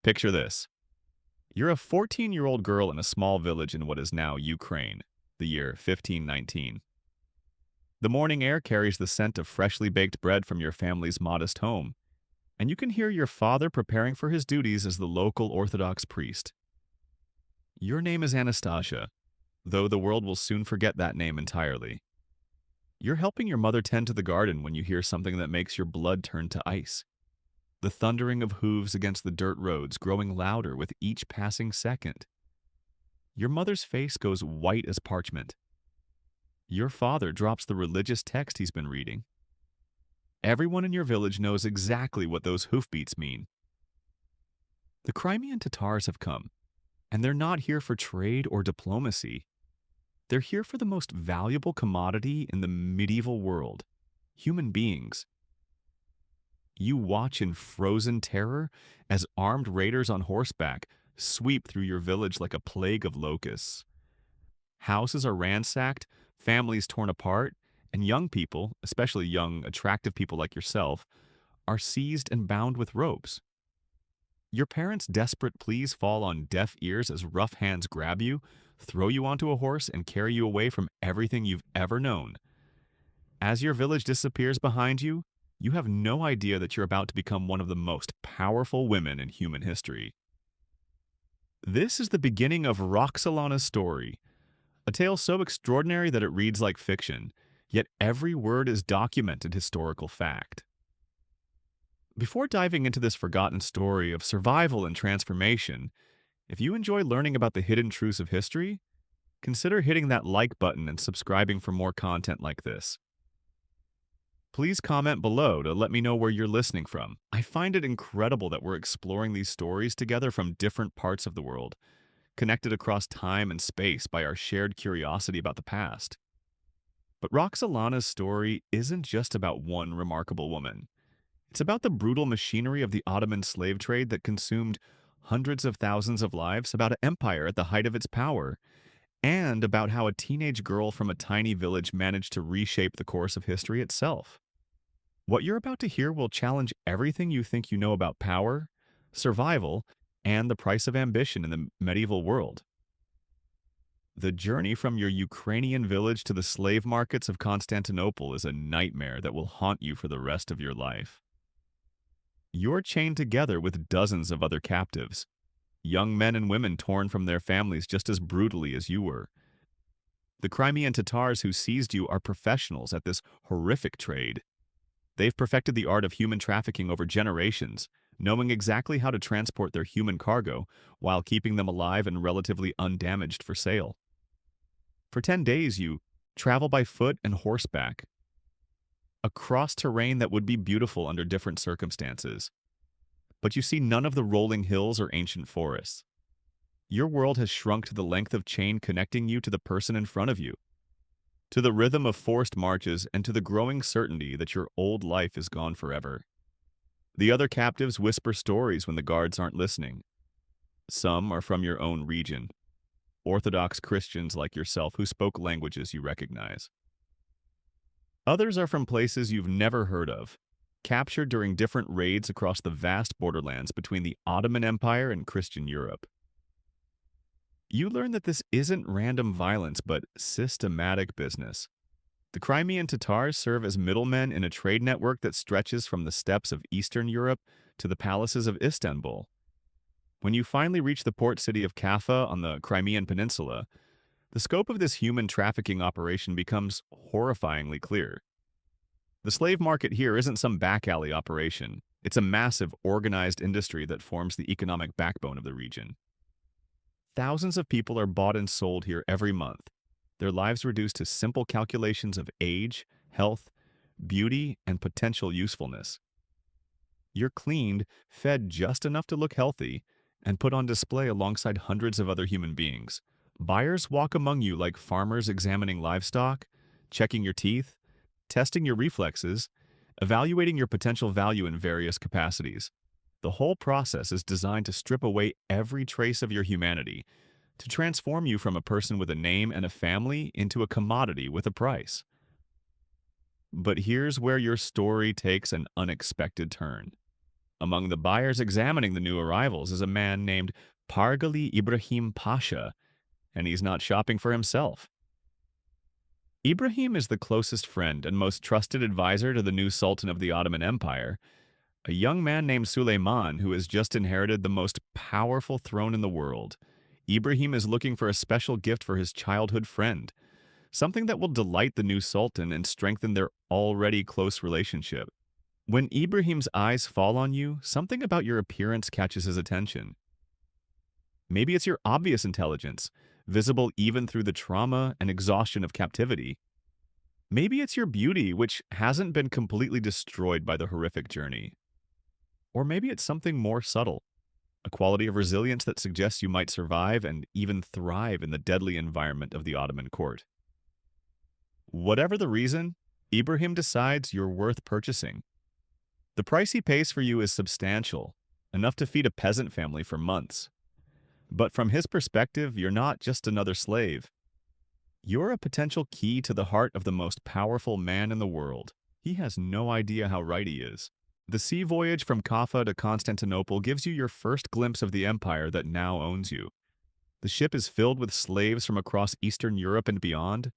Picture this. You're a 14-year-old girl in a small village in what is now Ukraine, the year 1519. The morning air carries the scent of freshly baked bread from your family's modest home, and you can hear your father preparing for his duties as the local Orthodox priest. Your name is Anastasia, though the world will soon forget that name entirely. You're helping your mother tend to the garden when you hear something that makes your blood turn to ice. The thundering of hooves against the dirt roads growing louder with each passing second. Your mother's face goes white as parchment. Your father drops the religious text he's been reading. Everyone in your village knows exactly what those hoofbeats mean. The Crimean Tatars have come, and they're not here for trade or diplomacy. They're here for the most valuable commodity in the medieval world, human beings. You watch in frozen terror as armed raiders on horseback sweep through your village like a plague of locusts. Houses are ransacked, families torn apart, and young people, especially young, attractive people like yourself, are seized and bound with ropes. Your parents' desperate pleas fall on deaf ears as rough hands grab you, throw you onto a horse, and carry you away from everything you've ever known. As your village disappears behind you, you have no idea that you're about to become one of the most powerful women in human history. This is the beginning of Roxolana's story, a tale so extraordinary that it reads like fiction, yet every word is documented historical fact. Before diving into this forgotten story of survival and transformation, if you enjoy learning about the hidden truths of history, consider hitting that like button and subscribing for more content like this. Please comment below to let me know where you're listening from. I find it incredible that we're exploring these stories together from different parts of the world, connected across time and space by our shared curiosity about the past. But Roxolana's story isn't just about one remarkable woman. It's about the brutal machinery of the Ottoman slave trade that consumed hundreds of thousands of lives, about an empire at the height of its power, and about how a teenage girl from a tiny village managed to reshape the course of history itself. What you're about to hear will challenge everything you think you know about power, survival, and the price of ambition in the medieval world. The journey from your Ukrainian village to the slave markets of Constantinople is a nightmare that will haunt you for the rest of your life. You're chained together with dozens of other captives, young men and women torn from their families just as brutally as you were. The Crimean Tatars who seized you are professionals at this horrific trade. They've perfected the art of human trafficking over generations, knowing exactly how to transport their human cargo while keeping them alive and relatively undamaged for sale. For 10 days, you travel by foot and horseback, across terrain that would be beautiful under different circumstances. But you see none of the rolling hills or ancient forests. Your world has shrunk to the length of chain connecting you to the person in front of you, to the rhythm of forced marches, and to the growing certainty that your old life is gone forever. The other captives whisper stories when the guards aren't listening. Some are from your own region, Orthodox Christians like yourself who spoke languages you recognize. Others are from places you've never heard of, captured during different raids across the vast borderlands between the Ottoman Empire and Christian Europe. You learn that this isn't random violence, but systematic business. The Crimean Tatars serve as middlemen in a trade network that stretches from the steppes of Eastern Europe to the palaces of Istanbul. When you finally reach the port city of Kaffa on the Crimean Peninsula, the scope of this human trafficking operation becomes horrifyingly clear. The slave market here isn't some back alley operation. It's a massive, organized industry that forms the economic backbone of the region. Thousands of people are bought and sold here every month, their lives reduced to simple calculations of age, health, beauty, and potential usefulness. You're cleaned, fed just enough to look healthy, and put on display alongside hundreds of other human beings. Buyers walk among you like farmers examining livestock, checking your teeth, testing your reflexes, evaluating your potential value in various capacities. The whole process is designed to strip away every trace of your humanity, to transform you from a person with a name and a family into a commodity with a price. But here's where your story takes an unexpected turn. Among the buyers examining the new arrivals is a man named Pargali Ibrahim Pasha, and he's not shopping for himself. Ibrahim is the closest friend and most trusted advisor to the new Sultan of the Ottoman Empire, a young man named Suleiman who has just inherited the most powerful throne in the world. Ibrahim is looking for a special gift for his childhood friend, something that will delight the new Sultan and strengthen their already close relationship. When Ibrahim's eyes fall on you, something about your appearance catches his attention. Maybe it's your obvious intelligence, visible even through the trauma and exhaustion of captivity. Maybe it's your beauty, which hasn't been completely destroyed by the horrific journey. Or maybe it's something more subtle, a quality of resilience that suggests you might survive and even thrive in the deadly environment of the Ottoman court. Whatever the reason, Ibrahim decides you're worth purchasing. The price he pays for you is substantial, enough to feed a peasant family for months. But from his perspective, you're not just another slave. You're a potential key to the heart of the most powerful man in the world. He has no idea how right he is. The sea voyage from Kaffa to Constantinople gives you your first glimpse of the empire that now owns you. The ship is filled with slaves from across Eastern Europe and beyond,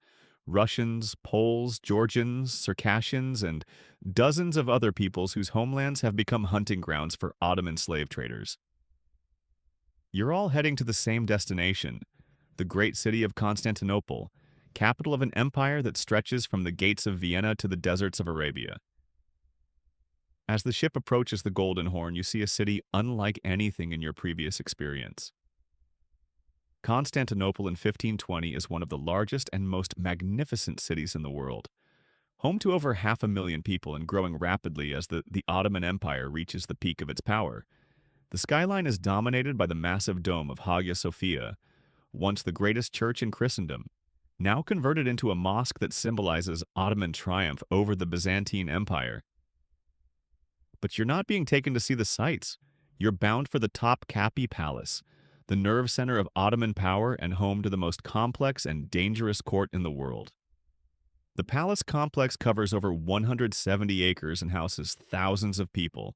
Russians, Poles, Georgians, Circassians, and dozens of other peoples whose homelands have become hunting grounds for Ottoman slave traders. You're all heading to the same destination, the great city of Constantinople, capital of an empire that stretches from the gates of Vienna to the deserts of Arabia. As the ship approaches the Golden Horn, you see a city unlike anything in your previous experience. Constantinople in 1520 is one of the largest and most magnificent cities in the world, home to over 500,000 people and growing rapidly as the Ottoman Empire reaches the peak of its power. The skyline is dominated by the massive dome of Hagia Sophia, once the greatest church in Christendom, now converted into a mosque that symbolizes Ottoman triumph over the Byzantine Empire. But you're not being taken to see the sights. You're bound for the Topkapi Palace, the nerve center of Ottoman power and home to the most complex and dangerous court in the world. The palace complex covers over 170 acres and houses thousands of people,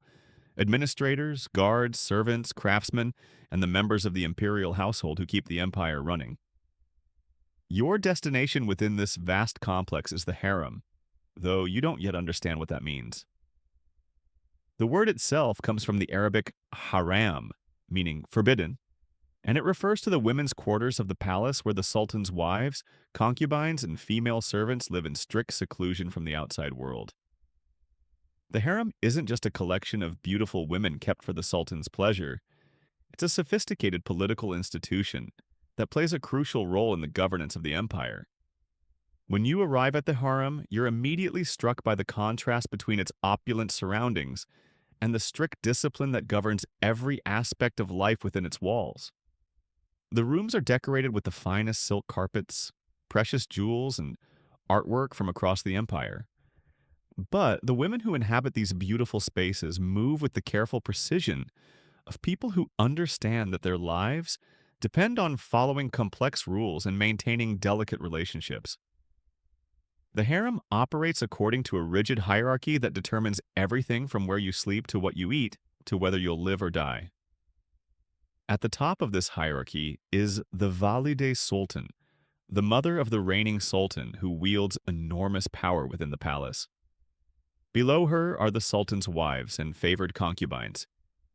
administrators, guards, servants, craftsmen, and the members of the imperial household who keep the empire running. Your destination within this vast complex is the harem, though you don't yet understand what that means. The word itself comes from the Arabic haram, meaning forbidden, and it refers to the women's quarters of the palace where the sultan's wives, concubines, and female servants live in strict seclusion from the outside world. The harem isn't just a collection of beautiful women kept for the sultan's pleasure. It's a sophisticated political institution that plays a crucial role in the governance of the empire. When you arrive at the harem, you're immediately struck by the contrast between its opulent surroundings and the strict discipline that governs every aspect of life within its walls. The rooms are decorated with the finest silk carpets, precious jewels, and artwork from across the empire. But the women who inhabit these beautiful spaces move with the careful precision of people who understand that their lives depend on following complex rules and maintaining delicate relationships. The harem operates according to a rigid hierarchy that determines everything from where you sleep to what you eat to whether you'll live or die. At the top of this hierarchy is the Valide Sultan, the mother of the reigning sultan who wields enormous power within the palace. Below her are the sultan's wives and favored concubines,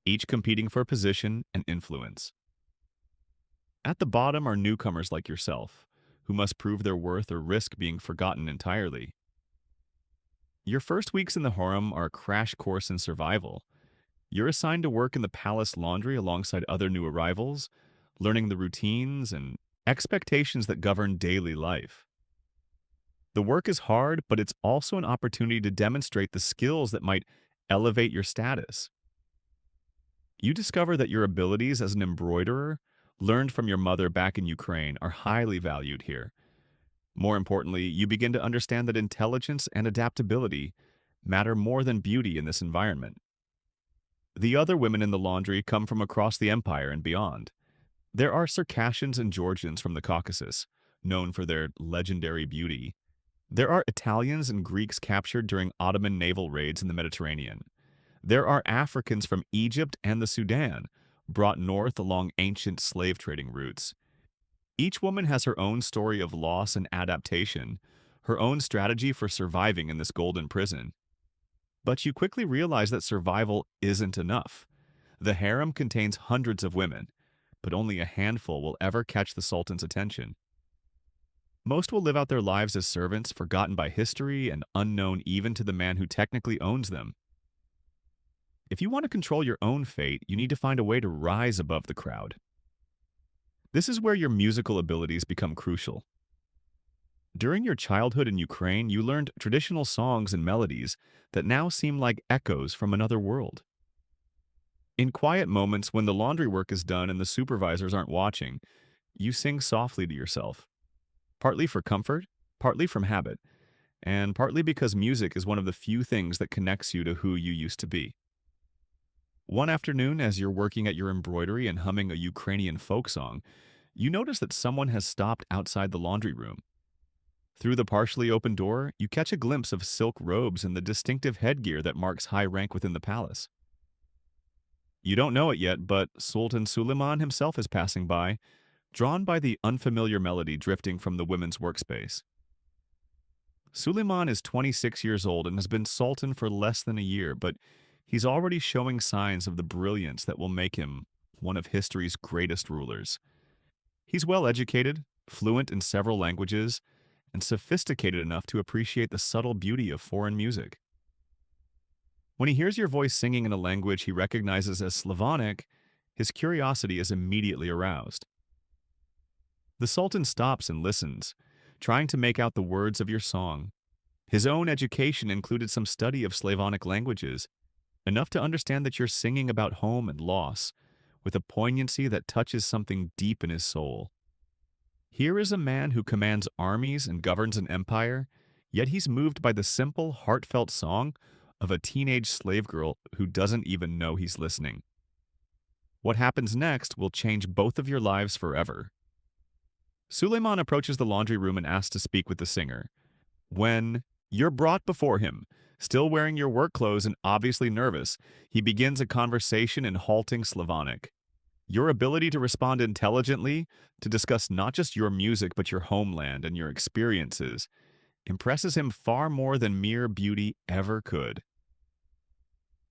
each competing for position and influence. At the bottom are newcomers like yourself, who must prove their worth or risk being forgotten entirely. Your first weeks in the harem are a crash course in survival. You're assigned to work in the palace laundry alongside other new arrivals, learning the routines and expectations that govern daily life. The work is hard, but it's also an opportunity to demonstrate the skills that might elevate your status. You discover that your abilities as an embroiderer, learned from your mother back in Ukraine, are highly valued here. More importantly, you begin to understand that intelligence and adaptability matter more than beauty in this environment. The other women in the laundry come from across the empire and beyond. There are Circassians and Georgians from the Caucasus, known for their legendary beauty. There are Italians and Greeks captured during Ottoman naval raids in the Mediterranean. There are Africans from Egypt and the Sudan, brought north along ancient slave trading routes. Each woman has her own story of loss and adaptation, her own strategy for surviving in this golden prison. But you quickly realize that survival isn't enough. The harem contains hundreds of women, but only a handful will ever catch the Sultan's attention. Most will live out their lives as servants, forgotten by history and unknown even to the man who technically owns them. If you want to control your own fate, you need to find a way to rise above the crowd. This is where your musical abilities become crucial. During your childhood in Ukraine, you learned traditional songs and melodies that now seem like echoes from another world. In quiet moments when the laundry work is done and the supervisors aren't watching, you sing softly to yourself, partly for comfort, partly from habit, and partly because music is one of the few things that connects you to who you used to be. One afternoon, as you're working at your embroidery and humming a Ukrainian folk song, you notice that someone has stopped outside the laundry room. Through the partially open door, you catch a glimpse of silk robes and the distinctive headgear that marks high rank within the palace. You don't know it yet, but Sultan Suleiman himself is passing by, drawn by the unfamiliar melody drifting from the women's workspace. Suleiman is 26 years old and has been sultan for less than a year, but he's already showing signs of the brilliance that will make him one of history's greatest rulers. He's well educated, fluent in several languages, and sophisticated enough to appreciate the subtle beauty of foreign music. When he hears your voice singing in a language he recognizes as Slavonic, his curiosity is immediately aroused. The Sultan stops and listens, trying to make out the words of your song. His own education included some study of Slavonic languages, enough to understand that you're singing about home and loss, with a poignancy that touches something deep in his soul. Here is a man who commands armies and governs an empire, yet he's moved by the simple, heartfelt song of a teenage slave girl who doesn't even know he's listening. What happens next will change both of your lives forever. Suleiman approaches the laundry room and asks to speak with the singer. When you're brought before him, still wearing your work clothes and obviously nervous, he begins a conversation in halting Slavonic. Your ability to respond intelligently, to discuss not just your music but your homeland and your experiences, impresses him far more than mere beauty ever could.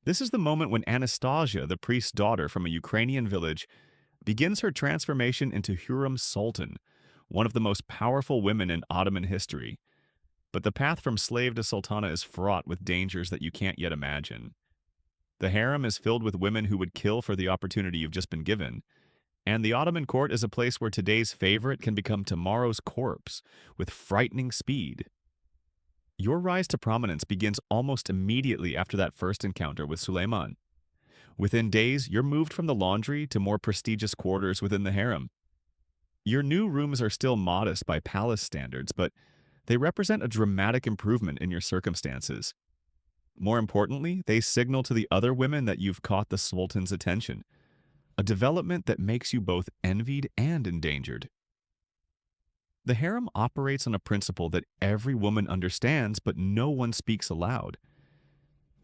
This is the moment when Anastasia, the priest's daughter from a Ukrainian village, begins her transformation into Hurrem's Sultan, one of the most powerful women in Ottoman history. But the path from slave to sultana is fraught with dangers that you can't yet imagine. The harem is filled with women who would kill for the opportunity you've just been given, and the Ottoman court is a place where today's favorite can become tomorrow's corpse with frightening speed. Your rise to prominence begins almost immediately after that first encounter with Suleiman. Within days, you're moved from the laundry to more prestigious quarters within the harem. Your new rooms are still modest by palace standards, but they represent a dramatic improvement in your circumstances. More importantly, they signal to the other women that you've caught the Sultan's attention, a development that makes you both envied and endangered. The harem operates on a principle that every woman understands, but no one speaks aloud.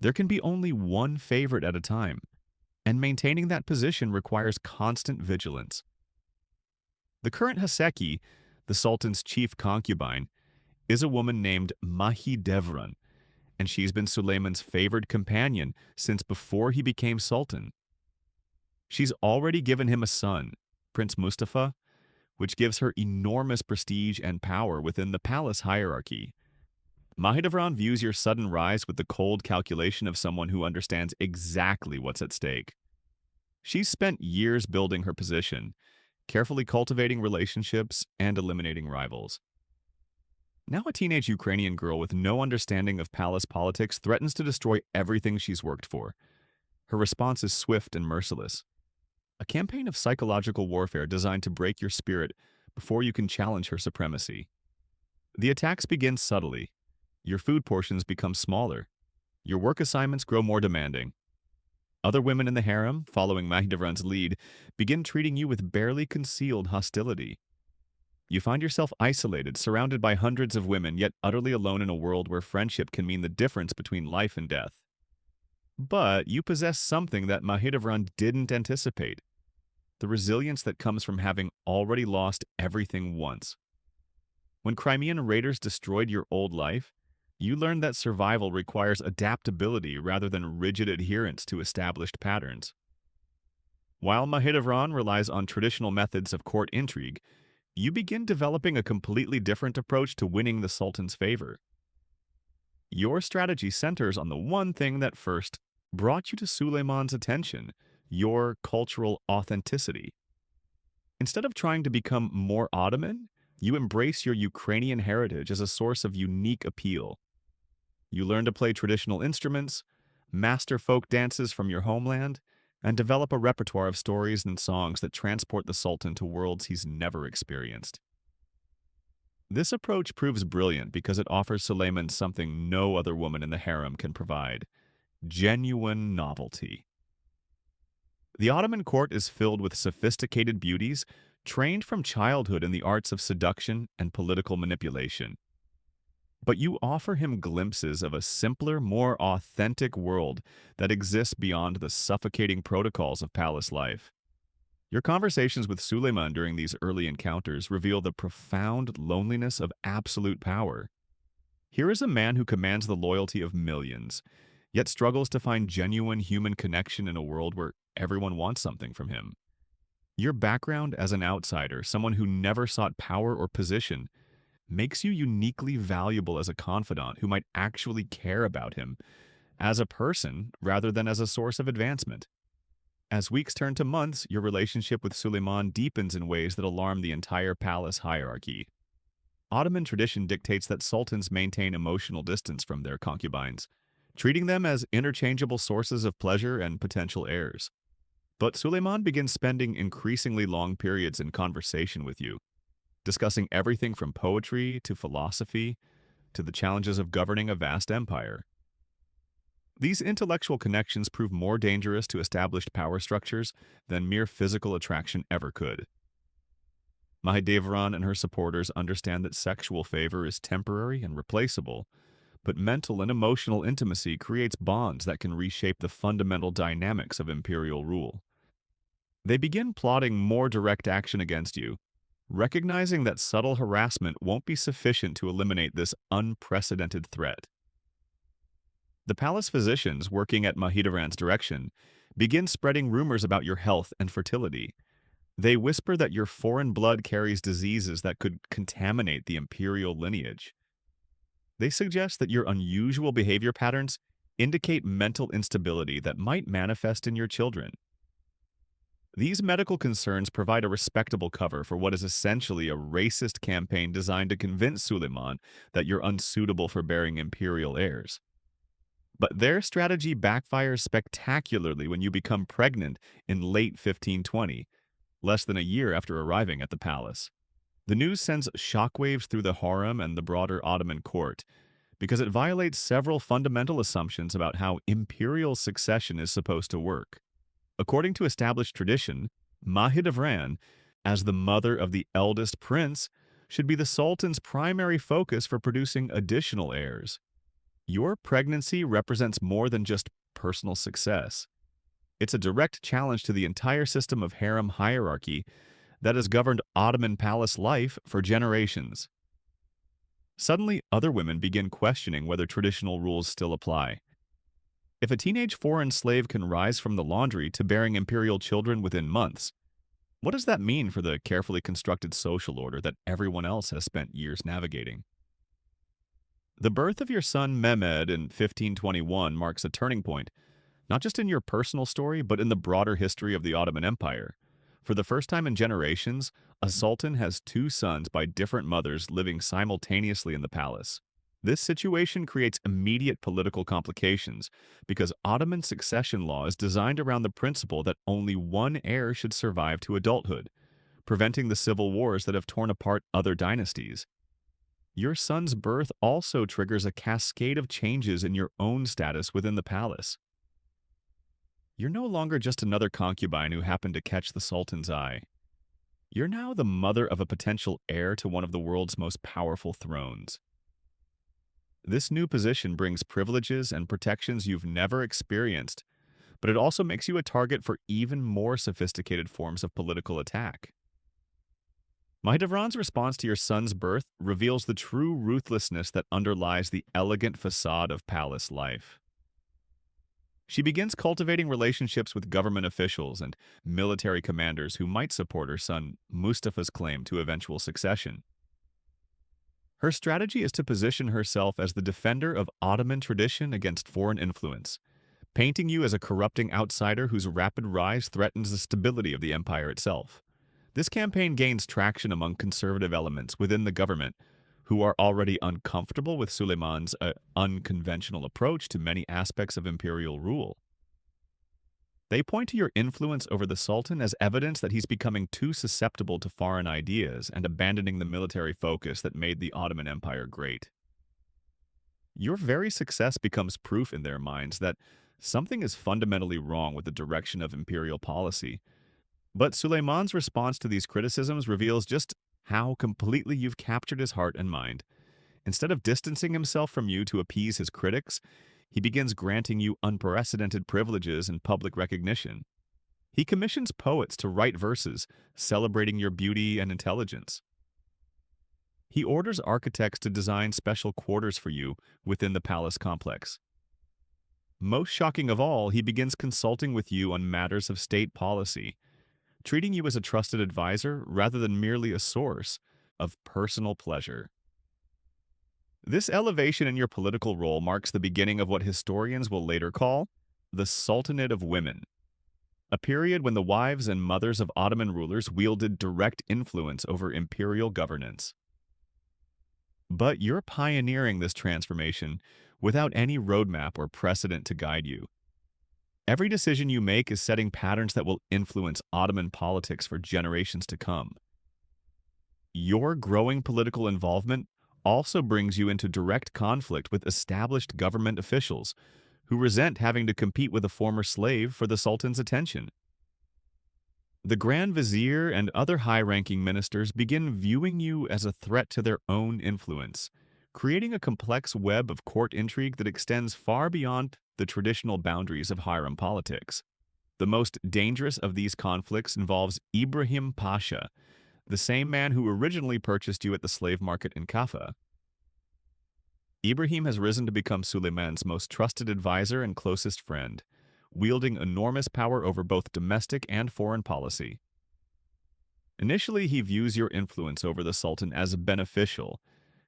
There can be only one favorite at a time, and maintaining that position requires constant vigilance. The current Haseki, the Sultan's chief concubine, is a woman named Mahidevran, and she's been Suleiman's favored companion since before he became Sultan. She's already given him a son, Prince Mustafa, which gives her enormous prestige and power within the palace hierarchy. Mahidevran views your sudden rise with the cold calculation of someone who understands exactly what's at stake. She's spent years building her position, carefully cultivating relationships and eliminating rivals. Now a teenage Ukrainian girl with no understanding of palace politics threatens to destroy everything she's worked for. Her response is swift and merciless. A campaign of psychological warfare designed to break your spirit before you can challenge her supremacy. The attacks begin subtly. Your food portions become smaller. Your work assignments grow more demanding. Other women in the harem, following Mahidevran's lead, begin treating you with barely concealed hostility. You find yourself isolated, surrounded by hundreds of women, yet utterly alone in a world where friendship can mean the difference between life and death. But you possess something that Mahidevran didn't anticipate: the resilience that comes from having already lost everything once. When Crimean raiders destroyed your old life, you learned that survival requires adaptability rather than rigid adherence to established patterns. While Mahidevran relies on traditional methods of court intrigue, you begin developing a completely different approach to winning the Sultan's favor. Your strategy centers on the one thing that first brought you to Suleiman's attention: your cultural authenticity. Instead of trying to become more Ottoman, you embrace your Ukrainian heritage as a source of unique appeal. You learn to play traditional instruments, master folk dances from your homeland, and develop a repertoire of stories and songs that transport the Sultan to worlds he's never experienced. This approach proves brilliant because it offers Suleiman something no other woman in the harem can provide: genuine novelty. The Ottoman court is filled with sophisticated beauties trained from childhood in the arts of seduction and political manipulation. But you offer him glimpses of a simpler, more authentic world that exists beyond the suffocating protocols of palace life. Your conversations with Suleiman during these early encounters reveal the profound loneliness of absolute power. Here is a man who commands the loyalty of millions, yet struggles to find genuine human connection in a world where everyone wants something from him. Your background as an outsider, someone who never sought power or position, makes you uniquely valuable as a confidant who might actually care about him as a person rather than as a source of advancement. As weeks turn to months, your relationship with Suleiman deepens in ways that alarm the entire palace hierarchy. Ottoman tradition dictates that sultans maintain emotional distance from their concubines, treating them as interchangeable sources of pleasure and potential heirs. But Suleiman begins spending increasingly long periods in conversation with you, discussing everything from poetry to philosophy to the challenges of governing a vast empire. These intellectual connections prove more dangerous to established power structures than mere physical attraction ever could. Mahidevran and her supporters understand that sexual favor is temporary and replaceable, but mental and emotional intimacy creates bonds that can reshape the fundamental dynamics of imperial rule. They begin plotting more direct action against you, recognizing that subtle harassment won't be sufficient to eliminate this unprecedented threat. The palace physicians, working at Mahidevran's direction, begin spreading rumors about your health and fertility. They whisper that your foreign blood carries diseases that could contaminate the imperial lineage. They suggest that your unusual behavior patterns indicate mental instability that might manifest in your children. These medical concerns provide a respectable cover for what is essentially a racist campaign designed to convince Suleiman that you're unsuitable for bearing imperial heirs. But their strategy backfires spectacularly when you become pregnant in late 1520, less than a year after arriving at the palace. The news sends shockwaves through the harem and the broader Ottoman court, because it violates several fundamental assumptions about how imperial succession is supposed to work. According to established tradition, Mahidevran, as the mother of the eldest prince, should be the sultan's primary focus for producing additional heirs. Your pregnancy represents more than just personal success. It's a direct challenge to the entire system of harem hierarchy that has governed Ottoman palace life for generations. Suddenly, other women begin questioning whether traditional rules still apply. If a teenage foreign slave can rise from the laundry to bearing imperial children within months, what does that mean for the carefully constructed social order that everyone else has spent years navigating? The birth of your son Mehmed in 1521 marks a turning point, not just in your personal story, but in the broader history of the Ottoman Empire. For the first time in generations, a sultan has two sons by different mothers living simultaneously in the palace. This situation creates immediate political complications because Ottoman succession law is designed around the principle that only one heir should survive to adulthood, preventing the civil wars that have torn apart other dynasties. Your son's birth also triggers a cascade of changes in your own status within the palace. You're no longer just another concubine who happened to catch the sultan's eye. You're now the mother of a potential heir to one of the world's most powerful thrones. This new position brings privileges and protections you've never experienced, but it also makes you a target for even more sophisticated forms of political attack. Mahidevran's response to your son's birth reveals the true ruthlessness that underlies the elegant facade of palace life. She begins cultivating relationships with government officials and military commanders who might support her son Mustafa's claim to eventual succession. Her strategy is to position herself as the defender of Ottoman tradition against foreign influence, painting you as a corrupting outsider whose rapid rise threatens the stability of the empire itself. This campaign gains traction among conservative elements within the government who are already uncomfortable with Suleiman's unconventional approach to many aspects of imperial rule. They point to your influence over the Sultan as evidence that he's becoming too susceptible to foreign ideas and abandoning the military focus that made the Ottoman Empire great. Your very success becomes proof in their minds that something is fundamentally wrong with the direction of imperial policy. But Suleiman's response to these criticisms reveals just how completely you've captured his heart and mind. Instead of distancing himself from you to appease his critics, he begins granting you unprecedented privileges and public recognition. He commissions poets to write verses, celebrating your beauty and intelligence. He orders architects to design special quarters for you within the palace complex. Most shocking of all, he begins consulting with you on matters of state policy, treating you as a trusted advisor rather than merely a source of personal pleasure. This elevation in your political role marks the beginning of what historians will later call the Sultanate of Women, a period when the wives and mothers of Ottoman rulers wielded direct influence over imperial governance. But you're pioneering this transformation without any roadmap or precedent to guide you. Every decision you make is setting patterns that will influence Ottoman politics for generations to come. Your growing political involvement also brings you into direct conflict with established government officials who resent having to compete with a former slave for the Sultan's attention. The Grand Vizier and other high-ranking ministers begin viewing you as a threat to their own influence, creating a complex web of court intrigue that extends far beyond the traditional boundaries of harem politics. The most dangerous of these conflicts involves Ibrahim Pasha, the same man who originally purchased you at the slave market in Kaffa. Ibrahim has risen to become Suleiman's most trusted advisor and closest friend, wielding enormous power over both domestic and foreign policy. Initially, he views your influence over the Sultan as beneficial,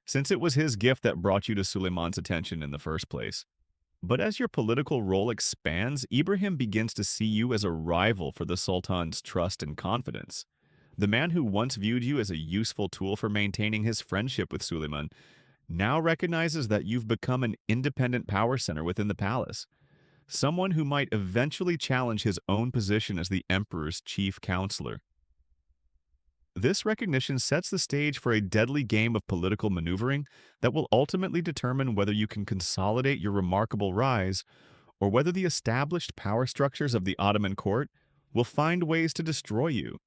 since it was his gift that brought you to Suleiman's attention in the first place. But as your political role expands, Ibrahim begins to see you as a rival for the Sultan's trust and confidence. The man who once viewed you as a useful tool for maintaining his friendship with Suleiman now recognizes that you've become an independent power center within the palace, someone who might eventually challenge his own position as the emperor's chief counselor. This recognition sets the stage for a deadly game of political maneuvering that will ultimately determine whether you can consolidate your remarkable rise or whether the established power structures of the Ottoman court will find ways to destroy you.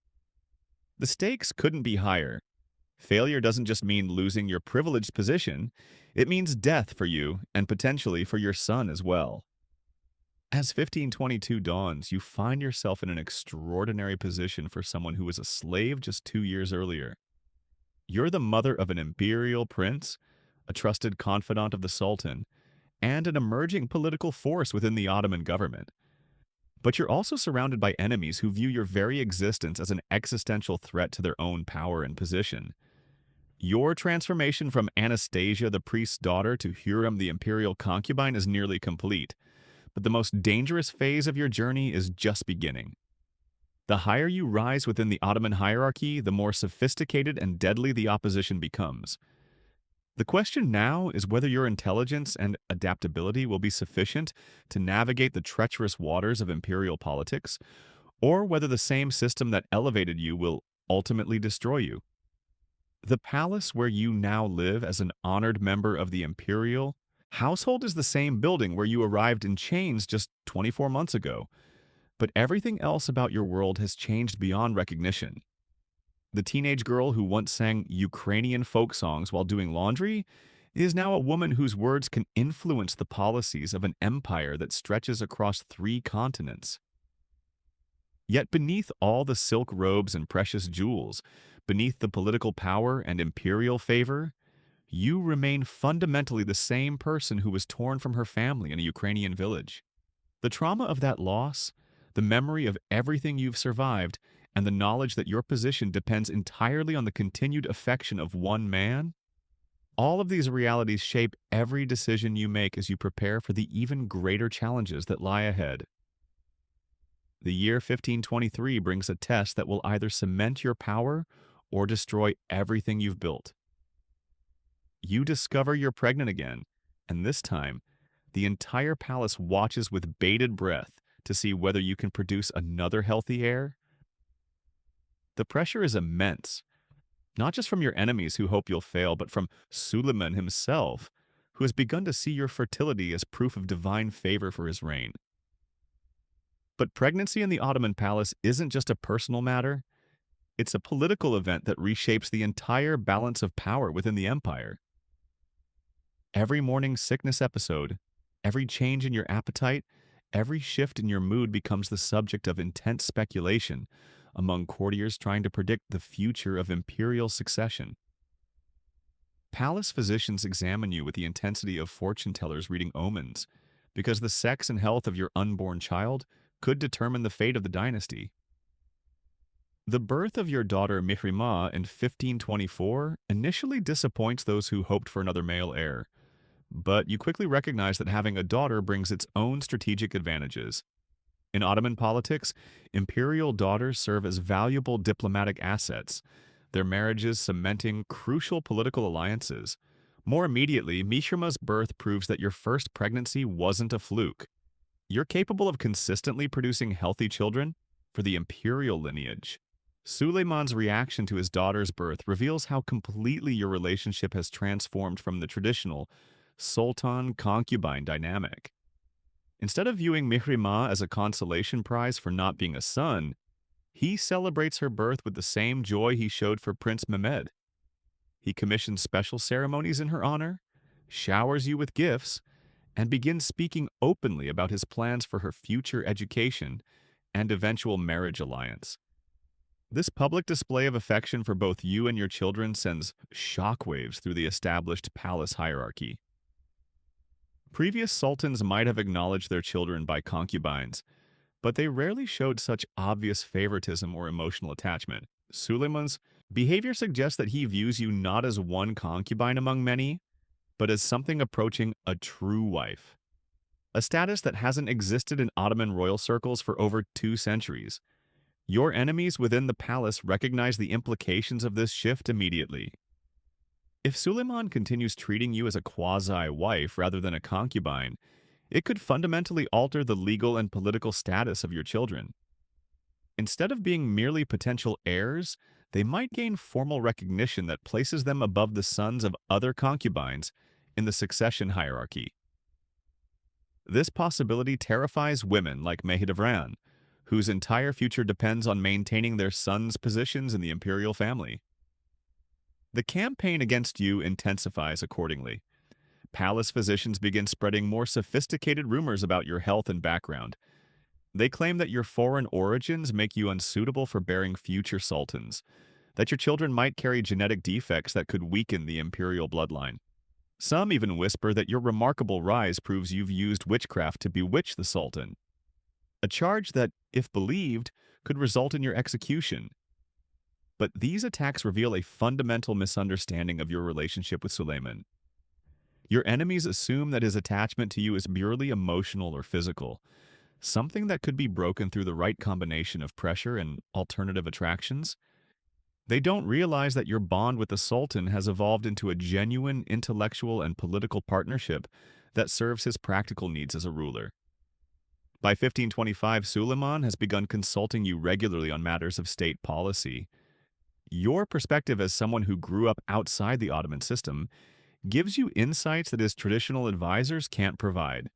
The stakes couldn't be higher. Failure doesn't just mean losing your privileged position, it means death for you and potentially for your son as well. As 1522 dawns, you find yourself in an extraordinary position for someone who was a slave just 2 years earlier. You're the mother of an imperial prince, a trusted confidant of the Sultan, and an emerging political force within the Ottoman government. But you're also surrounded by enemies who view your very existence as an existential threat to their own power and position. Your transformation from Anastasia, the priest's daughter, to Hurrem, the imperial concubine, is nearly complete. But the most dangerous phase of your journey is just beginning. The higher you rise within the Ottoman hierarchy, the more sophisticated and deadly the opposition becomes. The question now is whether your intelligence and adaptability will be sufficient to navigate the treacherous waters of imperial politics, or whether the same system that elevated you will ultimately destroy you. The palace where you now live as an honored member of the imperial household is the same building where you arrived in chains just 24 months ago, but everything else about your world has changed beyond recognition. The teenage girl who once sang Ukrainian folk songs while doing laundry is now a woman whose words can influence the policies of an empire that stretches across 3 continents. Yet beneath all the silk robes and precious jewels, beneath the political power and imperial favor, you remain fundamentally the same person who was torn from her family in a Ukrainian village. The trauma of that loss, the memory of everything you've survived, and the knowledge that your position depends entirely on the continued affection of one man, all of these realities shape every decision you make as you prepare for the even greater challenges that lie ahead. The year 1523 brings a test that will either cement your power or destroy everything you've built. You discover you're pregnant again, and this time, the entire palace watches with bated breath to see whether you can produce another healthy heir. The pressure is immense, not just from your enemies who hope you'll fail, but from Suleiman himself, who has begun to see your fertility as proof of divine favor for his reign. But pregnancy in the Ottoman palace isn't just a personal matter, it's a political event that reshapes the entire balance of power within the empire. Every morning sickness episode, every change in your appetite, every shift in your mood becomes the subject of intense speculation among courtiers trying to predict the future of imperial succession. Palace physicians examine you with the intensity of fortune tellers reading omens, because the sex and health of your unborn child could determine the fate of the dynasty. The birth of your daughter Mihrimah in 1524 initially disappoints those who hoped for another male heir, but you quickly recognize that having a daughter brings its own strategic advantages. In Ottoman politics, imperial daughters serve as valuable diplomatic assets, their marriages cementing crucial political alliances. More immediately, Mihrimah's birth proves that your first pregnancy wasn't a fluke. You're capable of consistently producing healthy children for the imperial lineage. Suleiman's reaction to his daughter's birth reveals how completely your relationship has transformed from the traditional sultan-concubine dynamic. Instead of viewing Mihrimah as a consolation prize for not being a son, he celebrates her birth with the same joy he showed for Prince Mehmed. He commissions special ceremonies in her honor, showers you with gifts, and begins speaking openly about his plans for her future education and eventual marriage alliance. This public display of affection for both you and your children sends shockwaves through the established palace hierarchy. Previous sultans might have acknowledged their children by concubines, but they rarely showed such obvious favoritism or emotional attachment. Suleiman's behavior suggests that he views you not as one concubine among many, but as something approaching a true wife. A status that hasn't existed in Ottoman royal circles for over 2 centuries. Your enemies within the palace recognize the implications of this shift immediately. If Suleiman continues treating you as a quasi-wife rather than a concubine, it could fundamentally alter the legal and political status of your children. Instead of being merely potential heirs, they might gain formal recognition that places them above the sons of other concubines in the succession hierarchy. This possibility terrifies women like Mahidevran, whose entire future depends on maintaining their sons' positions in the imperial family. The campaign against you intensifies accordingly. Palace physicians begin spreading more sophisticated rumors about your health and background. They claim that your foreign origins make you unsuitable for bearing future sultans, that your children might carry genetic defects that could weaken the imperial bloodline. Some even whisper that your remarkable rise proves you've used witchcraft to bewitch the sultan, a charge that, if believed, could result in your execution. But these attacks reveal a fundamental misunderstanding of your relationship with Suleiman. Your enemies assume that his attachment to you is merely emotional or physical, something that could be broken through the right combination of pressure and alternative attractions. They don't realize that your bond with the Sultan has evolved into a genuine intellectual and political partnership that serves his practical needs as a ruler. By 1525, Suleiman has begun consulting you regularly on matters of state policy. Your perspective as someone who grew up outside the Ottoman system gives you insights that his traditional advisors can't provide.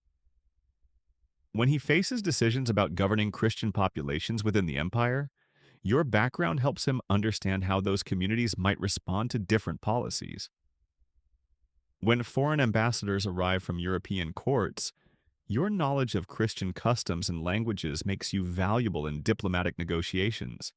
When he faces decisions about governing Christian populations within the empire, your background helps him understand how those communities might respond to different policies. When foreign ambassadors arrive from European courts, your knowledge of Christian customs and languages makes you valuable in diplomatic negotiations.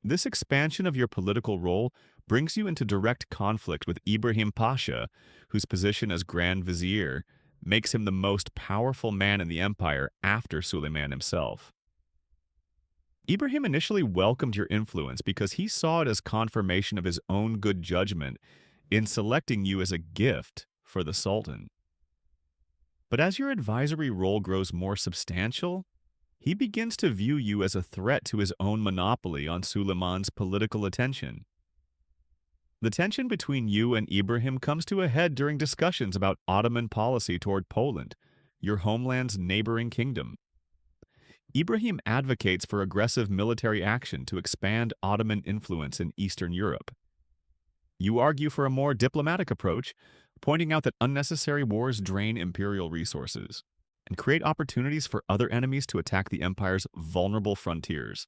This expansion of your political role brings you into direct conflict with Ibrahim Pasha, whose position as Grand Vizier makes him the most powerful man in the empire after Suleiman himself. Ibrahim initially welcomed your influence because he saw it as confirmation of his own good judgment in selecting you as a gift for the Sultan. But as your advisory role grows more substantial, he begins to view you as a threat to his own monopoly on Suleiman's political attention. The tension between you and Ibrahim comes to a head during discussions about Ottoman policy toward Poland, your homeland's neighboring kingdom. Ibrahim advocates for aggressive military action to expand Ottoman influence in Eastern Europe. You argue for a more diplomatic approach, pointing out that unnecessary wars drain imperial resources and create opportunities for other enemies to attack the empire's vulnerable frontiers.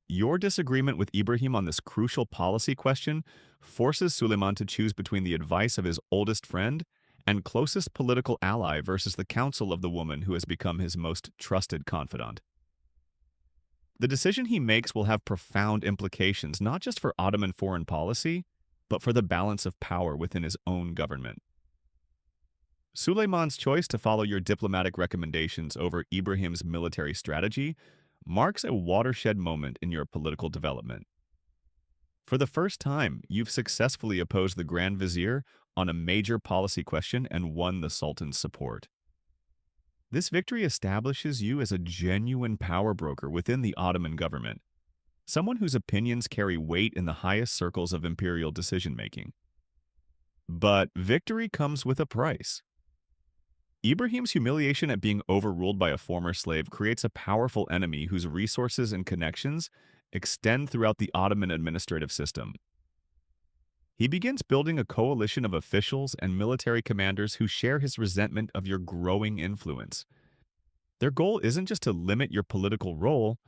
Your disagreement with Ibrahim on this crucial policy question forces Suleiman to choose between the advice of his oldest friend and closest political ally versus the counsel of the woman who has become his most trusted confidant. The decision he makes will have profound implications not just for Ottoman foreign policy, but for the balance of power within his own government. Suleiman's choice to follow your diplomatic recommendations over Ibrahim's military strategy marks a watershed moment in your political development. For the first time, you've successfully opposed the Grand Vizier on a major policy question and won the Sultan's support. This victory establishes you as a genuine power broker within the Ottoman government, someone whose opinions carry weight in the highest circles of imperial decision-making. But victory comes with a price. Ibrahim's humiliation at being overruled by a former slave creates a powerful enemy whose resources and connections extend throughout the Ottoman administrative system. He begins building a coalition of officials and military commanders who share his resentment of your growing influence. Their goal isn't just to limit your political role,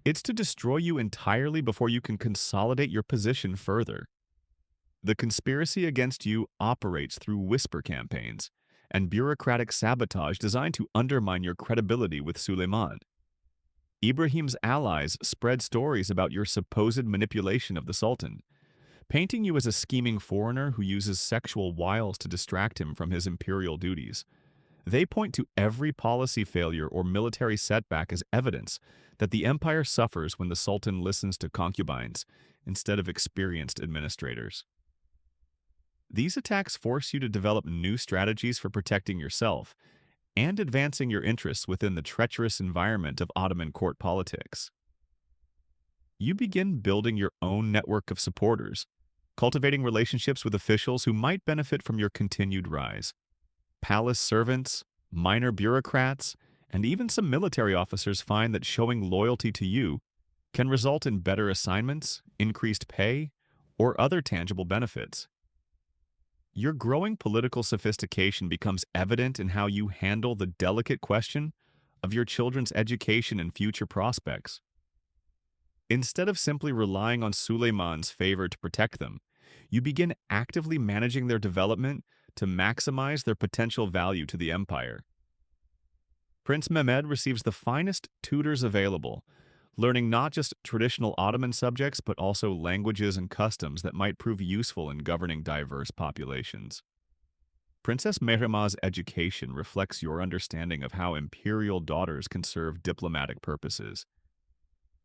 it's to destroy you entirely before you can consolidate your position further. The conspiracy against you operates through whisper campaigns and bureaucratic sabotage designed to undermine your credibility with Suleiman. Ibrahim's allies spread stories about your supposed manipulation of the Sultan, painting you as a scheming foreigner who uses sexual wiles to distract him from his imperial duties. They point to every policy failure or military setback as evidence that the empire suffers when the Sultan listens to concubines instead of experienced administrators. These attacks force you to develop new strategies for protecting yourself and advancing your interests within the treacherous environment of Ottoman court politics. You begin building your own network of supporters, cultivating relationships with officials who might benefit from your continued rise. Palace servants, minor bureaucrats, and even some military officers find that showing loyalty to you can result in better assignments, increased pay, or other tangible benefits. Your growing political sophistication becomes evident in how you handle the delicate question of your children's education and future prospects. Instead of simply relying on Suleiman's favor to protect them, you begin actively managing their development to maximize their potential value to the empire. Prince Mehmed receives the finest tutors available, learning not just traditional Ottoman subjects but also languages and customs that might prove useful in governing diverse populations. Princess Mehrimah's education reflects your understanding of how imperial daughters can serve diplomatic purposes.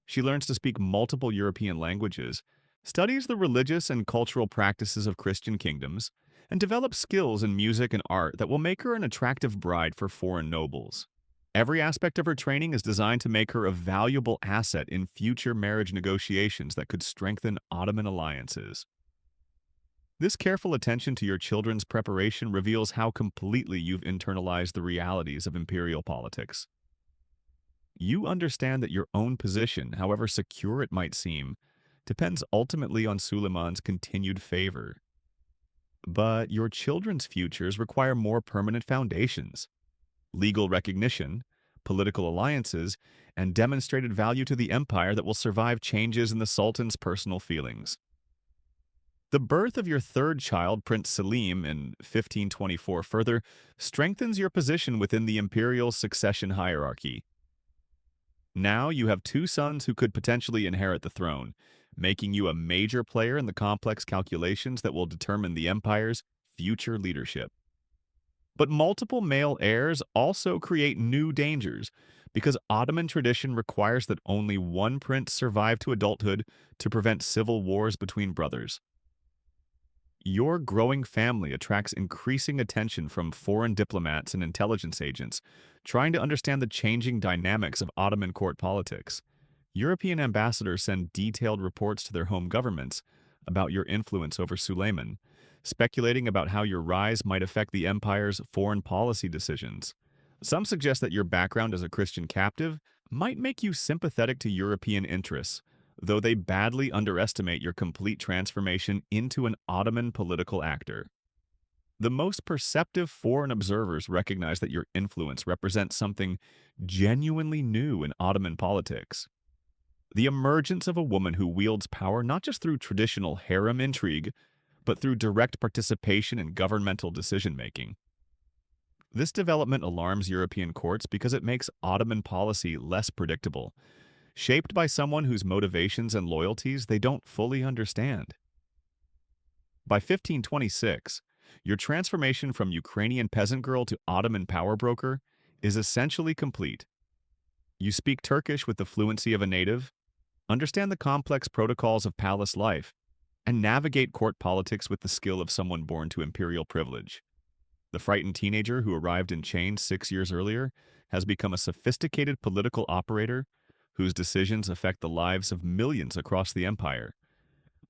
She learns to speak multiple European languages, studies the religious and cultural practices of Christian kingdoms, and develops skills in music and art that will make her an attractive bride for foreign nobles. Every aspect of her training is designed to make her a valuable asset in future marriage negotiations that could strengthen Ottoman alliances. This careful attention to your children's preparation reveals how completely you've internalized the realities of imperial politics. You understand that your own position, however secure it might seem, depends ultimately on Suleiman's continued favor. But your children's futures require more permanent foundations: legal recognition, political alliances, and demonstrated value to the empire that will survive changes in the Sultan's personal feelings. The birth of your third child, Prince Selim, in 1524 further strengthens your position within the imperial succession hierarchy. Now you have two sons who could potentially inherit the throne, making you a major player in the complex calculations that will determine the empire's future leadership. But multiple male heirs also create new dangers, because Ottoman tradition requires that only one prince survive to adulthood to prevent civil wars between brothers. Your growing family attracts increasing attention from foreign diplomats and intelligence agents trying to understand the changing dynamics of Ottoman court politics. European ambassadors send detailed reports to their home governments about your influence over Suleiman, speculating about how your rise might affect the empire's foreign policy decisions. Some suggest that your background as a Christian captive might make you sympathetic to European interests, though they badly underestimate your complete transformation into an Ottoman political actor. The most perceptive foreign observers recognize that your influence represents something genuinely new in Ottoman politics. The emergence of a woman who wields power not just through traditional harem intrigue, but through direct participation in governmental decision-making. This development alarms European courts because it makes Ottoman policy less predictable, shaped by someone whose motivations and loyalties they don't fully understand. By 1526, your transformation from Ukrainian peasant girl to Ottoman power broker is essentially complete. You speak Turkish with the fluency of a native, understand the complex protocols of palace life, and navigate court politics with the skill of someone born to imperial privilege. The frightened teenager who arrived in chains 6 years earlier has become a sophisticated political operator whose decisions affect the lives of millions across the empire.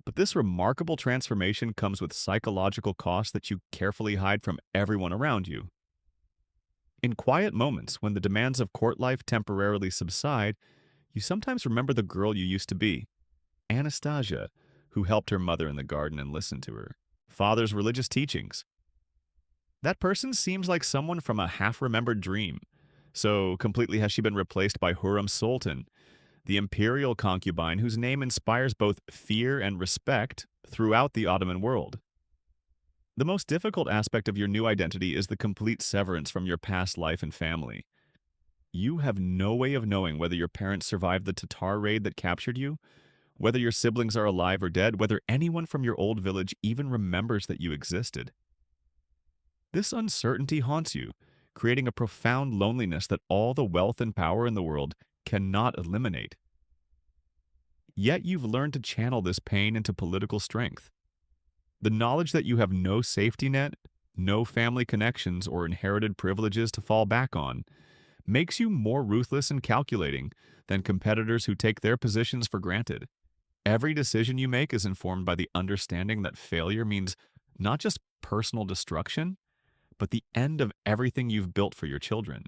But this remarkable transformation comes with psychological costs that you carefully hide from everyone around you. In quiet moments, when the demands of court life temporarily subside, you sometimes remember the girl you used to be, Anastasia, who helped her mother in the garden and listened to her father's religious teachings. That person seems like someone from a half-remembered dream. So completely has she been replaced by Hurrem Sultan, the imperial concubine whose name inspires both fear and respect throughout the Ottoman world. The most difficult aspect of your new identity is the complete severance from your past life and family. You have no way of knowing whether your parents survived the Tatar raid that captured you, whether your siblings are alive or dead, whether anyone from your old village even remembers that you existed. This uncertainty haunts you, creating a profound loneliness that all the wealth and power in the world cannot eliminate. Yet you've learned to channel this pain into political strength. The knowledge that you have no safety net, no family connections, or inherited privileges to fall back on makes you more ruthless and calculating than competitors who take their positions for granted. Every decision you make is informed by the understanding that failure means not just personal destruction, but the end of everything you've built for your children.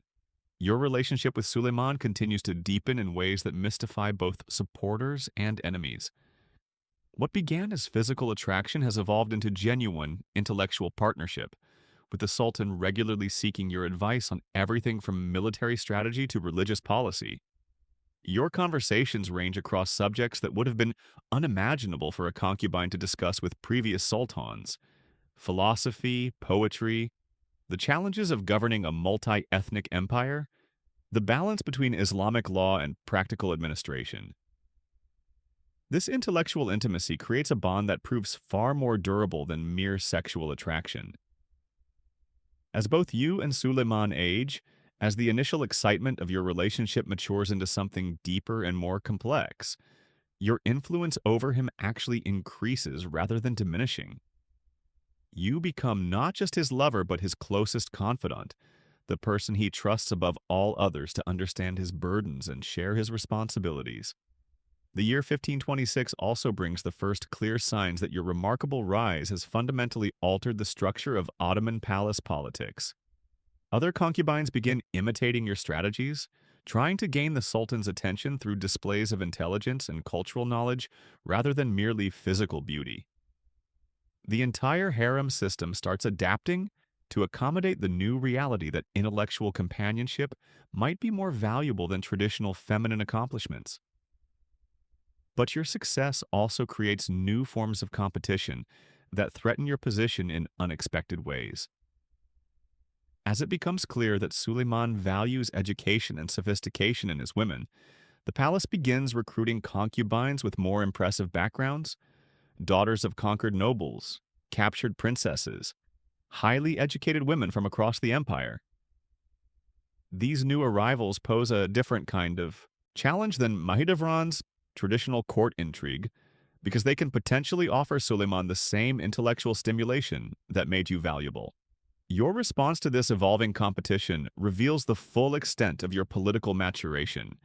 Your relationship with Suleiman continues to deepen in ways that mystify both supporters and enemies. What began as physical attraction has evolved into genuine intellectual partnership, with the Sultan regularly seeking your advice on everything from military strategy to religious policy. Your conversations range across subjects that would have been unimaginable for a concubine to discuss with previous sultans: philosophy, poetry, the challenges of governing a multi-ethnic empire, the balance between Islamic law and practical administration. This intellectual intimacy creates a bond that proves far more durable than mere sexual attraction. As both you and Suleiman age, as the initial excitement of your relationship matures into something deeper and more complex, your influence over him actually increases rather than diminishing. You become not just his lover, but his closest confidant, the person he trusts above all others to understand his burdens and share his responsibilities. The year 1526 also brings the first clear signs that your remarkable rise has fundamentally altered the structure of Ottoman palace politics. Other concubines begin imitating your strategies, trying to gain the Sultan's attention through displays of intelligence and cultural knowledge rather than merely physical beauty. The entire harem system starts adapting to accommodate the new reality that intellectual companionship might be more valuable than traditional feminine accomplishments. But your success also creates new forms of competition that threaten your position in unexpected ways. As it becomes clear that Suleiman values education and sophistication in his women, the palace begins recruiting concubines with more impressive backgrounds, daughters of conquered nobles, captured princesses, highly educated women from across the empire. These new arrivals pose a different kind of challenge than Mahidevran's traditional court intrigue because they can potentially offer Suleiman the same intellectual stimulation that made you valuable. Your response to this evolving competition reveals the full extent of your political maturation.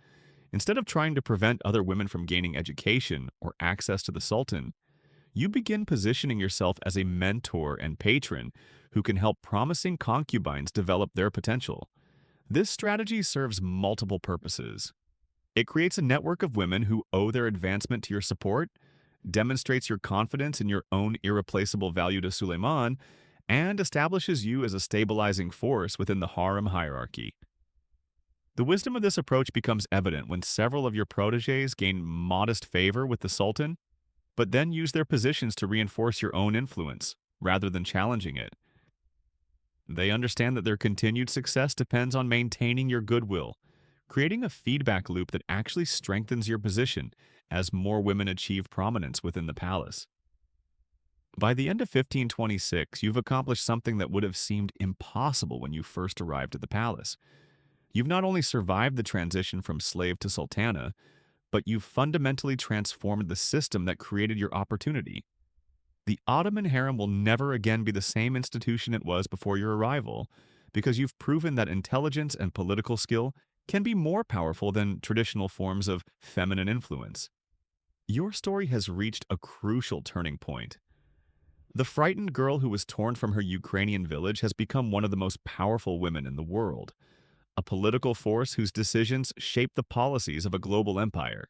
Instead of trying to prevent other women from gaining education or access to the Sultan, you begin positioning yourself as a mentor and patron who can help promising concubines develop their potential. This strategy serves multiple purposes. It creates a network of women who owe their advancement to your support, demonstrates your confidence in your own irreplaceable value to Suleiman, and establishes you as a stabilizing force within the harem hierarchy. The wisdom of this approach becomes evident when several of your protégés gain modest favor with the Sultan, but then use their positions to reinforce your own influence, rather than challenging it. They understand that their continued success depends on maintaining your goodwill, creating a feedback loop that actually strengthens your position as more women achieve prominence within the palace. By the end of 1526, you've accomplished something that would have seemed impossible when you first arrived at the palace. You've not only survived the transition from slave to sultana, but you've fundamentally transformed the system that created your opportunity. The Ottoman harem will never again be the same institution it was before your arrival, because you've proven that intelligence and political skill can be more powerful than traditional forms of feminine influence. Your story has reached a crucial turning point. The frightened girl who was torn from her Ukrainian village has become one of the most powerful women in the world, a political force whose decisions shape the policies of a global empire.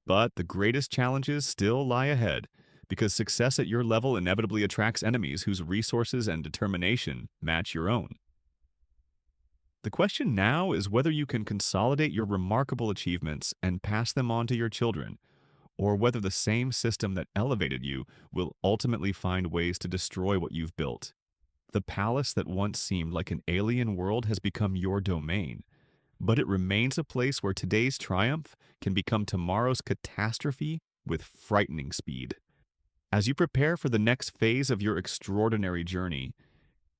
But the greatest challenges still lie ahead, because success at your level inevitably attracts enemies whose resources and determination match your own. The question now is whether you can consolidate your remarkable achievements and pass them on to your children, or whether the same system that elevated you will ultimately find ways to destroy what you've built. The palace that once seemed like an alien world has become your domain, but it remains a place where today's triumph can become tomorrow's catastrophe with frightening speed. As you prepare for the next phase of your extraordinary journey,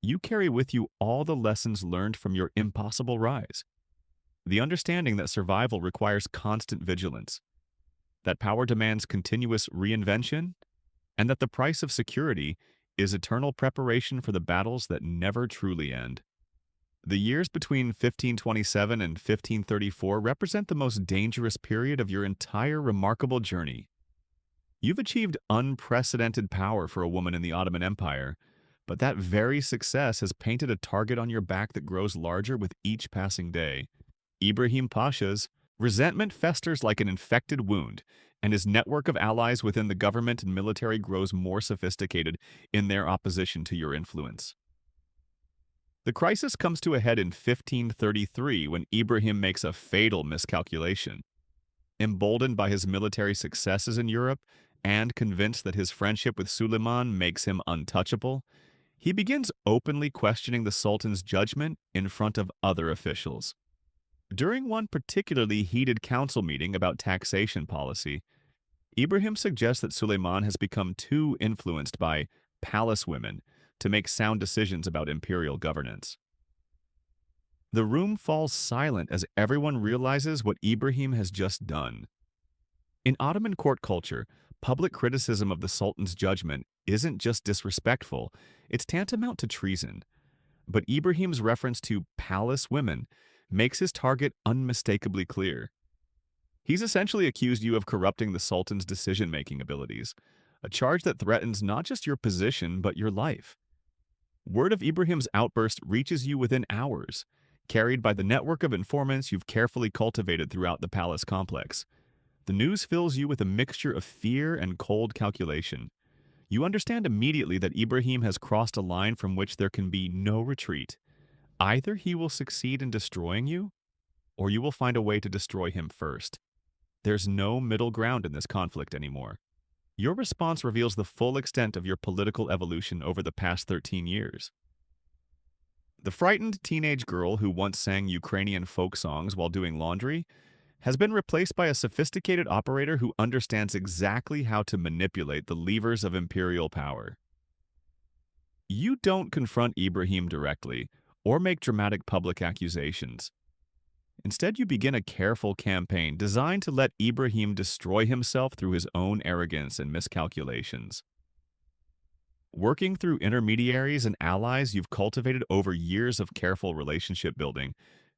you carry with you all the lessons learned from your impossible rise. The understanding that survival requires constant vigilance, that power demands continuous reinvention, and that the price of security is eternal preparation for the battles that never truly end. The years between 1527 and 1534 represent the most dangerous period of your entire remarkable journey. You've achieved unprecedented power for a woman in the Ottoman Empire, but that very success has painted a target on your back that grows larger with each passing day. Ibrahim Pasha's resentment festers like an infected wound, and his network of allies within the government and military grows more sophisticated in their opposition to your influence. The crisis comes to a head in 1533 when Ibrahim makes a fatal miscalculation. Emboldened by his military successes in Europe and convinced that his friendship with Suleiman makes him untouchable, he begins openly questioning the Sultan's judgment in front of other officials. During one particularly heated council meeting about taxation policy, Ibrahim suggests that Suleiman has become too influenced by palace women to make sound decisions about imperial governance. The room falls silent as everyone realizes what Ibrahim has just done. In Ottoman court culture, public criticism of the Sultan's judgment isn't just disrespectful, it's tantamount to treason. But Ibrahim's reference to palace women makes his target unmistakably clear. He's essentially accused you of corrupting the Sultan's decision-making abilities, a charge that threatens not just your position but your life. Word of Ibrahim's outburst reaches you within hours, carried by the network of informants you've carefully cultivated throughout the palace complex. The news fills you with a mixture of fear and cold calculation. You understand immediately that Ibrahim has crossed a line from which there can be no retreat. Either he will succeed in destroying you, or you will find a way to destroy him first. There's no middle ground in this conflict anymore. Your response reveals the full extent of your political evolution over the past 13 years. The frightened teenage girl who once sang Ukrainian folk songs while doing laundry has been replaced by a sophisticated operator who understands exactly how to manipulate the levers of imperial power. You don't confront Ibrahim directly or make dramatic public accusations. Instead, you begin a careful campaign designed to let Ibrahim destroy himself through his own arrogance and miscalculations. Working through intermediaries and allies you've cultivated over years of careful relationship building,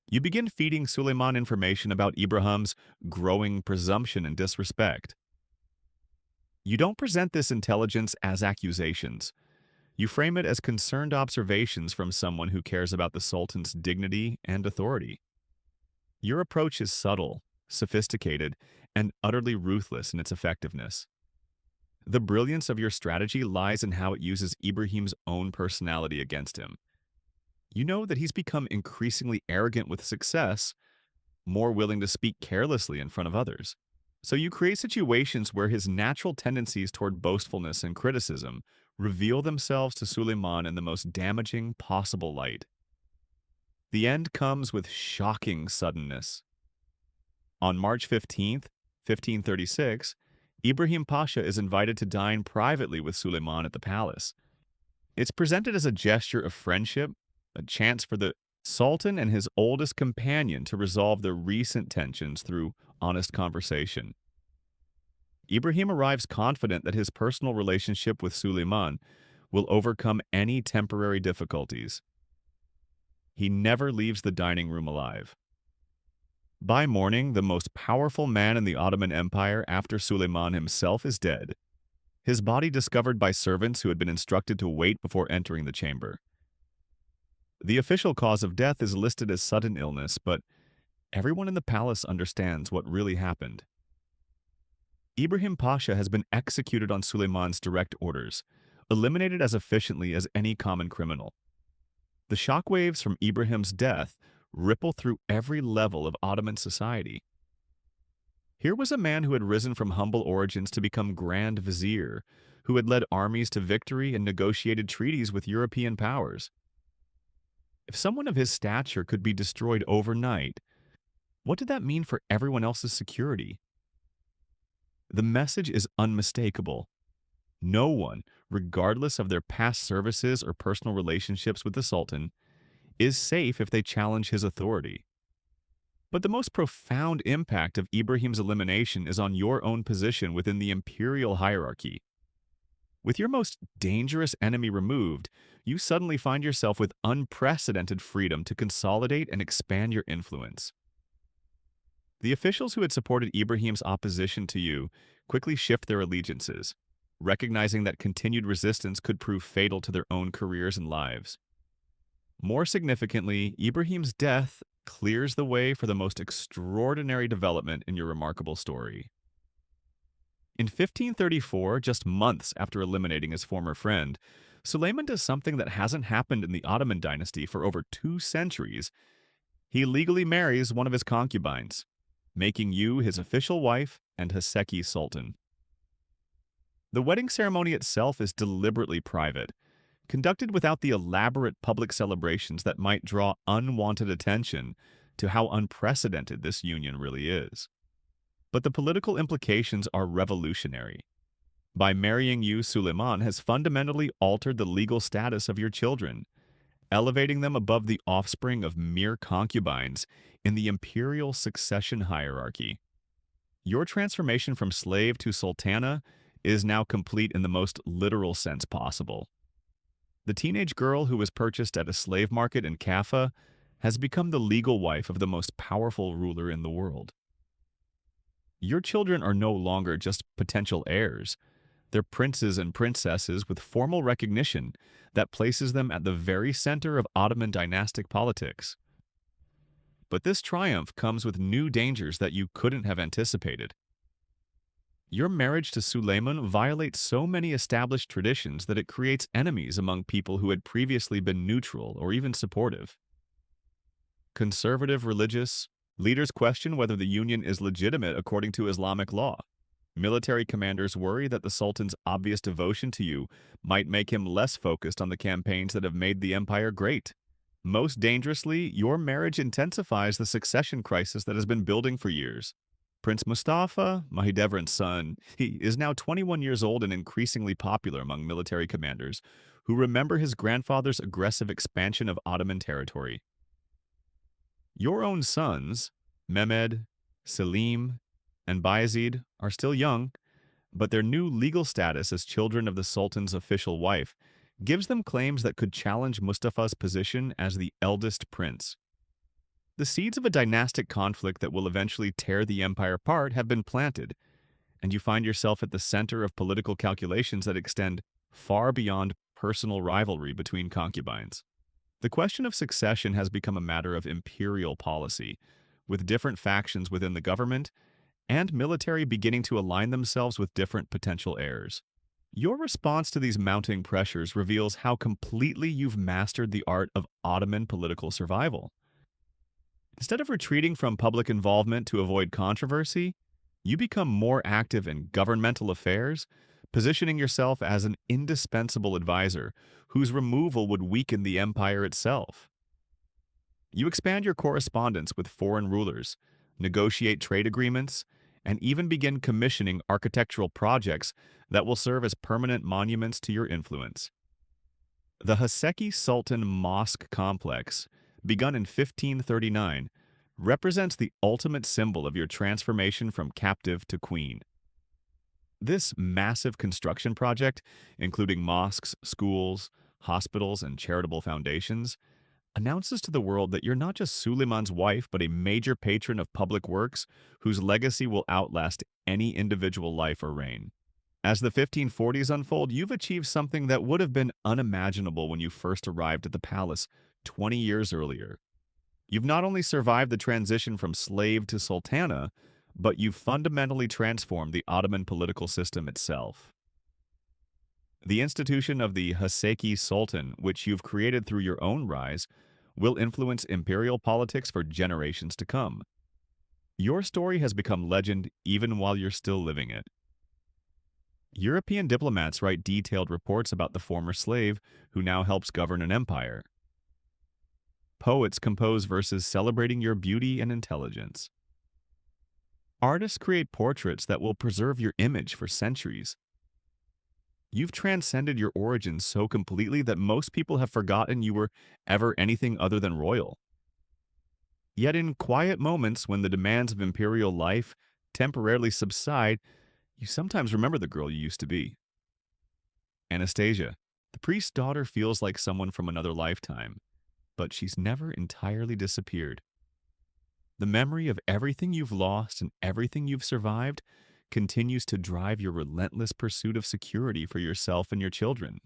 you begin feeding Suleiman information about Ibrahim's growing presumption and disrespect. You don't present this intelligence as accusations. You frame it as concerned observations from someone who cares about the Sultan's dignity and authority. Your approach is subtle, sophisticated, and utterly ruthless in its effectiveness. The brilliance of your strategy lies in how it uses Ibrahim's own personality against him. You know that he's become increasingly arrogant with success, more willing to speak carelessly in front of others. So you create situations where his natural tendencies toward boastfulness and criticism reveal themselves to Suleiman in the most damaging possible light. The end comes with shocking suddenness. On March 15th, 1536, Ibrahim Pasha is invited to dine privately with Suleiman at the palace. It's presented as a gesture of friendship, a chance for the Sultan and his oldest companion to resolve their recent tensions through honest conversation. Ibrahim arrives confident that his personal relationship with Suleiman will overcome any temporary difficulties. He never leaves the dining room alive. By morning, the most powerful man in the Ottoman Empire after Suleiman himself is dead, his body discovered by servants who had been instructed to wait before entering the chamber. The official cause of death is listed as sudden illness, but everyone in the palace understands what really happened. Ibrahim Pasha has been executed on Suleiman's direct orders, eliminated as efficiently as any common criminal. The shockwaves from Ibrahim's death ripple through every level of Ottoman society. Here was a man who had risen from humble origins to become Grand Vizier, who had led armies to victory and negotiated treaties with European powers. If someone of his stature could be destroyed overnight, what did that mean for everyone else's security? The message is unmistakable. No one, regardless of their past services or personal relationships with the Sultan, is safe if they challenge his authority. But the most profound impact of Ibrahim's elimination is on your own position within the imperial hierarchy. With your most dangerous enemy removed, you suddenly find yourself with unprecedented freedom to consolidate and expand your influence. The officials who had supported Ibrahim's opposition to you quickly shift their allegiances, recognizing that continued resistance could prove fatal to their own careers and lives. More significantly, Ibrahim's death clears the way for the most extraordinary development in your remarkable story. In 1534, just months after eliminating his former friend, Suleiman does something that hasn't happened in the Ottoman dynasty for over 2 centuries. He legally marries one of his concubines, making you his official wife and Haseki Sultan. The wedding ceremony itself is deliberately private, conducted without the elaborate public celebrations that might draw unwanted attention to how unprecedented this union really is. But the political implications are revolutionary. By marrying you, Suleiman has fundamentally altered the legal status of your children, elevating them above the offspring of mere concubines in the imperial succession hierarchy. Your transformation from slave to sultana is now complete in the most literal sense possible. The teenage girl who was purchased at a slave market in Kaffa has become the legal wife of the most powerful ruler in the world. Your children are no longer just potential heirs. They're princes and princesses with formal recognition that places them at the very center of Ottoman dynastic politics. But this triumph comes with new dangers that you couldn't have anticipated. Your marriage to Suleiman violates so many established traditions that it creates enemies among people who had previously been neutral or even supportive. Conservative religious, Leaders question whether the union is legitimate according to Islamic law. Military commanders worry that the Sultan's obvious devotion to you might make him less focused on the campaigns that have made the empire great. Most dangerously, your marriage intensifies the succession crisis that has been building for years. Prince Mustafa, Mahidevran's son, he is now 21 years old and increasingly popular among military commanders who remember his grandfather's aggressive expansion of Ottoman territory. Your own sons, Mehmed, Selim, and Bayezid, are still young, but their new legal status as children of the Sultan's official wife gives them claims that could challenge Mustafa's position as the eldest prince. The seeds of a dynastic conflict that will eventually tear the empire apart have been planted, and you find yourself at the center of political calculations that extend far beyond personal rivalry between concubines. The question of succession has become a matter of imperial policy, with different factions within the government and military beginning to align themselves with different potential heirs. Your response to these mounting pressures reveals how completely you've mastered the art of Ottoman political survival. Instead of retreating from public involvement to avoid controversy, you become more active in governmental affairs, positioning yourself as an indispensable advisor whose removal would weaken the empire itself. You expand your correspondence with foreign rulers, negotiate trade agreements, and even begin commissioning architectural projects that will serve as permanent monuments to your influence. The Haseki Sultan Mosque Complex, begun in 1539, represents the ultimate symbol of your transformation from captive to queen. This massive construction project, including mosques, schools, hospitals, and charitable foundations, announces to the world that you're not just Suleiman's wife, but a major patron of public works whose legacy will outlast any individual life or reign. As the 1540s unfold, you've achieved something that would have been unimaginable when you first arrived at the palace 20 years earlier. You've not only survived the transition from slave to sultana, but you've fundamentally transformed the Ottoman political system itself. The institution of the Haseki Sultan, which you've created through your own rise, will influence imperial politics for generations to come. Your story has become legend even while you're still living it. European diplomats write detailed reports about the former slave who now helps govern an empire. Poets compose verses celebrating your beauty and intelligence. Artists create portraits that will preserve your image for centuries. You've transcended your origins so completely that most people have forgotten you were ever anything other than royal. Yet in quiet moments when the demands of imperial life temporarily subside, you sometimes remember the girl you used to be. Anastasia, the priest's daughter, feels like someone from another lifetime, but she's never entirely disappeared. The memory of everything you've lost and everything you've survived continues to drive your relentless pursuit of security for yourself and your children.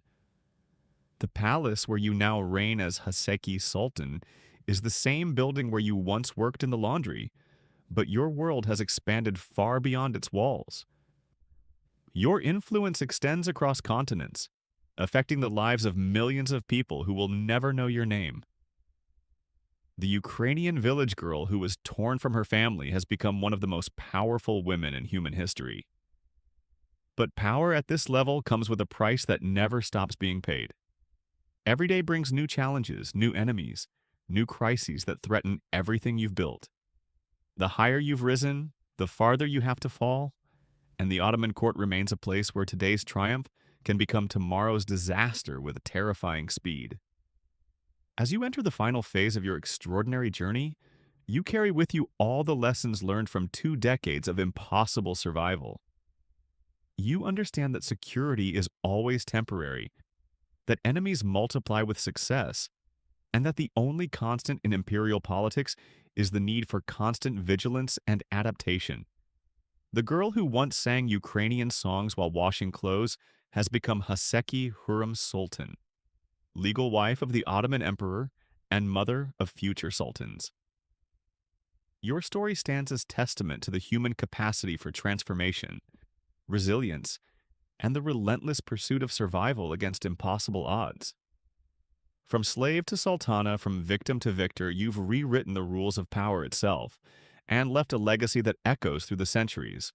The palace where you now reign as Haseki Sultan is the same building where you once worked in the laundry, but your world has expanded far beyond its walls. Your influence extends across continents, affecting the lives of millions of people who will never know your name. The Ukrainian village girl who was torn from her family has become one of the most powerful women in human history. But power at this level comes with a price that never stops being paid. Every day brings new challenges, new enemies, new crises that threaten everything you've built. The higher you've risen, the farther you have to fall, and the Ottoman court remains a place where today's triumph can become tomorrow's disaster with terrifying speed. As you enter the final phase of your extraordinary journey, you carry with you all the lessons learned from 2 decades of impossible survival. You understand that security is always temporary, that enemies multiply with success, and that the only constant in imperial politics is the need for constant vigilance and adaptation. The girl who once sang Ukrainian songs while washing clothes has become Haseki Hurrem Sultan, legal wife of the Ottoman Emperor and mother of future sultans. Your story stands as testament to the human capacity for transformation, resilience, and the relentless pursuit of survival against impossible odds. From slave to sultana, from victim to victor, you've rewritten the rules of power itself and left a legacy that echoes through the centuries.